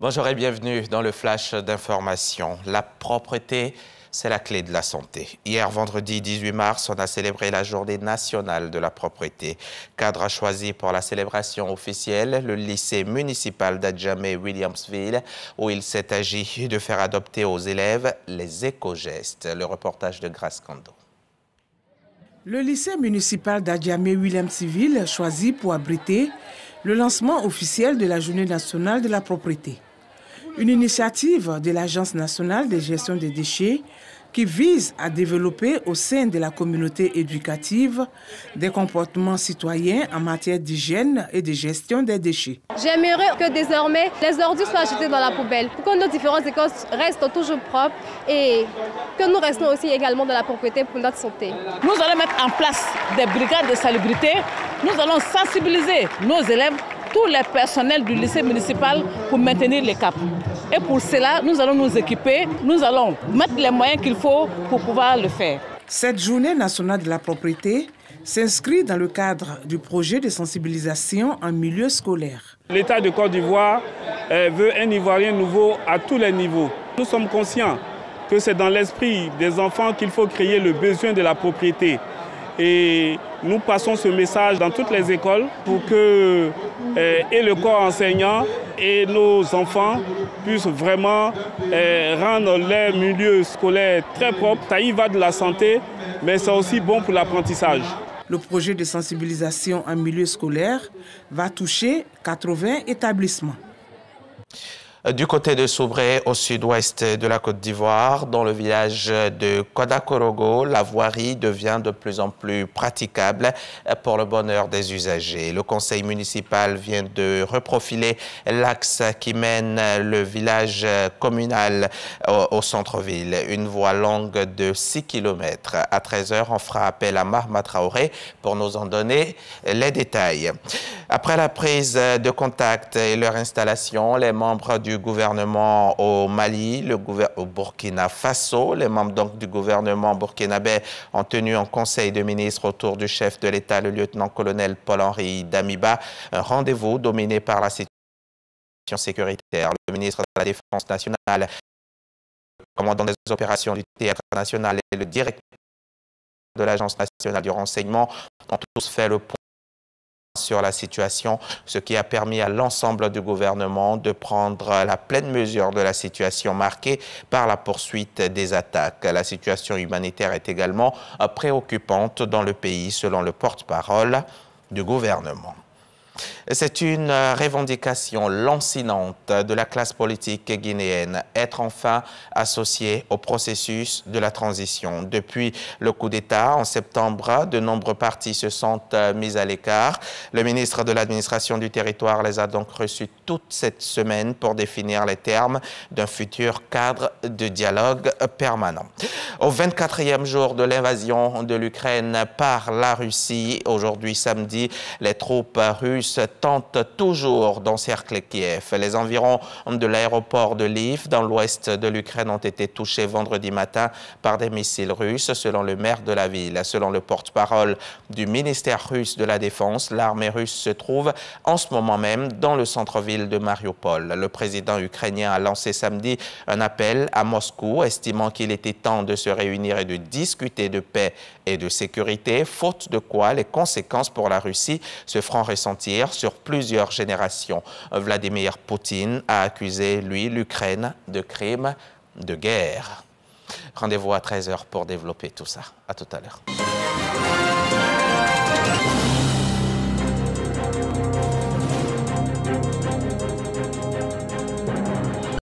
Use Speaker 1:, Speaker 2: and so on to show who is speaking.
Speaker 1: Bonjour et bienvenue dans le flash d'information. La propreté, c'est la clé de la santé. Hier, vendredi 18 mars, on a célébré la journée nationale de la propreté. Cadre choisi pour la célébration officielle, le lycée municipal d'Adjamé-Williamsville, où il s'est agi de faire adopter aux élèves les éco-gestes. Le reportage de Grace Kando.
Speaker 2: Le lycée municipal d'Adjamé-Williamsville choisi pour abriter le lancement officiel de la journée nationale de la propreté. Une initiative de l'Agence nationale de gestion des déchets qui vise à développer au sein de la communauté éducative des comportements citoyens en matière d'hygiène et de gestion des déchets.
Speaker 3: J'aimerais que désormais les ordures soient jetées dans la poubelle pour que nos différentes écoles restent toujours propres et que nous restons aussi également dans la propreté pour notre santé.
Speaker 4: Nous allons mettre en place des brigades de salubrité. Nous allons sensibiliser nos élèves, tous les personnels du lycée municipal pour maintenir les caps. Et pour cela, nous allons nous équiper, nous allons mettre les moyens qu'il faut pour pouvoir le faire.
Speaker 2: Cette journée nationale de la propreté s'inscrit dans le cadre du projet de sensibilisation en milieu scolaire.
Speaker 5: L'État de Côte d'Ivoire veut un Ivoirien nouveau à tous les niveaux. Nous sommes conscients que c'est dans l'esprit des enfants qu'il faut créer le besoin de la propriété. Et nous passons ce message dans toutes les écoles pour que et le corps enseignant et nos enfants puissent vraiment rendre leur milieu scolaire très propre. Ça y va de la santé, mais c'est aussi bon pour l'apprentissage.
Speaker 2: Le projet de sensibilisation en milieu scolaire va toucher 80 établissements.
Speaker 1: Du côté de Soubré, au sud-ouest de la Côte d'Ivoire, dans le village de Kodakorogo, la voirie devient de plus en plus praticable pour le bonheur des usagers. Le conseil municipal vient de reprofiler l'axe qui mène le village communal au centre-ville. Une voie longue de 6 km. À 13 h, on fera appel à Mahma Traoré pour nous en donner les détails. Après la prise de contact et leur installation, les membres du gouvernement au Mali, au Burkina Faso, les membres donc du gouvernement burkinabé ont tenu un conseil de ministres autour du chef de l'État, le lieutenant-colonel Paul-Henri Damiba, un rendez-vous dominé par la situation sécuritaire. Le ministre de la Défense nationale, le commandant des opérations du théâtre national et le directeur de l'Agence nationale du renseignement ont tous fait le point sur la situation, ce qui a permis à l'ensemble du gouvernement de prendre la pleine mesure de la situation marquée par la poursuite des attaques. La situation humanitaire est également préoccupante dans le pays, selon le porte-parole du gouvernement. C'est une revendication lancinante de la classe politique guinéenne, être enfin associée au processus de la transition. Depuis le coup d'État en septembre, de nombreux partis se sont mis à l'écart. Le ministre de l'administration du territoire les a donc reçus toute cette semaine pour définir les termes d'un futur cadre de dialogue permanent. Au 24e jour de l'invasion de l'Ukraine par la Russie, aujourd'hui samedi, les troupes russes tentent toujours d'encercler Kiev. Les environs de l'aéroport de Lviv, dans l'ouest de l'Ukraine, ont été touchés vendredi matin par des missiles russes, selon le maire de la ville. Selon le porte-parole du ministère russe de la Défense, l'armée russe se trouve en ce moment même dans le centre-ville de Mariupol. Le président ukrainien a lancé samedi un appel à Moscou, estimant qu'il était temps de se réunir et de discuter de paix et de sécurité, faute de quoi les conséquences pour la Russie se feront ressentir sur plusieurs générations. Vladimir Poutine a accusé, lui, l'Ukraine de crimes de guerre. Rendez-vous à 13 h pour développer tout ça. À tout à l'heure.